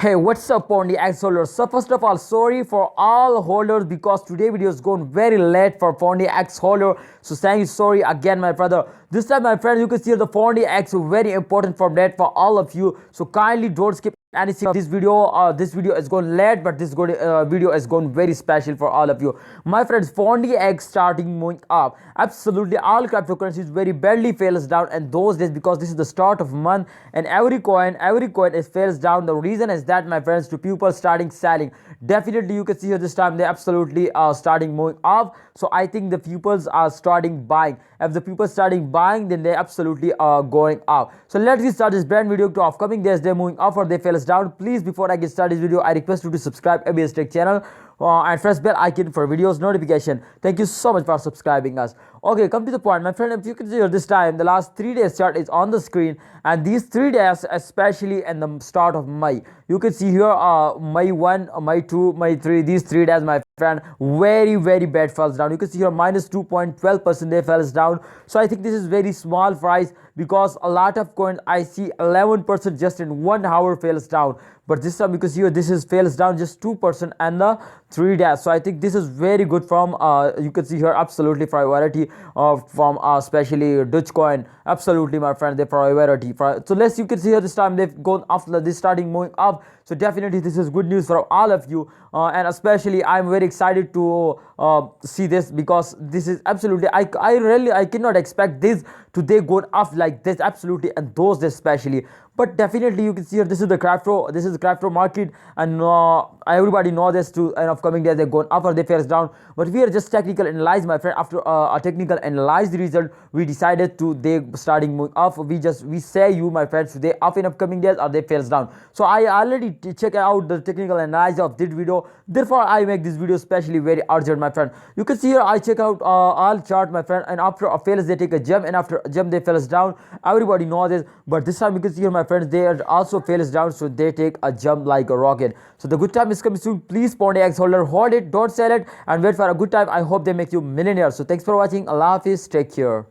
Hey, what's up, Pundi X holders? So first of all, sorry for all holders because today video is going very late for Pundi X holder. So saying you sorry again, my brother. This time, my friends, you can see the Pundi X very important for that for all of you. So kindly don't skip anything of this video. This video is going late, but this video is going very special for all of you, my friends. Pundi X starting moving up. Absolutely, all cryptocurrencies very badly fails down, and those days because this is the start of month, and every coin is fails down. The reason is that, my friends, to people starting selling. Definitely, you can see here this time they absolutely are starting moving up. So I think the pupils are starting buying. If the people starting buying, then they absolutely are going up. So let's get start this brand video to upcoming days. They're moving up or they fails down. Please, before I get started this video, I request you to subscribe ABS Tech channel and press bell icon for videos notification. Thank you so much for subscribing us. Okay, come to the point, my friend. If you can see here this time, the last 3 days chart is on the screen, and these 3 days, especially in the start of May, you can see here May 1, May 2, May 3. These 3 days, my friend, very bad falls down. You can see here minus 2.12% they falls down. So I think this is very small price because a lot of coins I see 11% just in 1 hour fails down. But this time you can see here this is fails down just 2% and the 3 days. So I think this is very good from you can see here absolutely priority from especially Dutch coin. Absolutely, my friend, they priority. So let's, you can see here this time they've gone after this starting moving up. So definitely this is good news for all of you, and especially I'm very excited to see this because this is absolutely I cannot expect this today going up like this, absolutely, and those days especially. But definitely you can see here this is the crypto market, and everybody know this too. And upcoming days they're going up or they fails down. But we are just technical analyze, my friend. After a technical analyze the result, we decided to they starting moving up. We say you, my friends, they up in upcoming days or they fails down. So I already check out the technical analysis of this video. Therefore I make this video especially very urgent, my friend. You can see here I check out all chart, my friend, and after a fails they take a jump, and after a jump they fails down. Everybody know this, but this time you can see here, my friends, they are also fails down, so they take a jump like a rocket. So the good time is coming soon. Please, Pundi X holder, hold it, don't sell it, and wait for a good time. I hope they make you millionaire. So thanks for watching. Allah Hafiz, take care.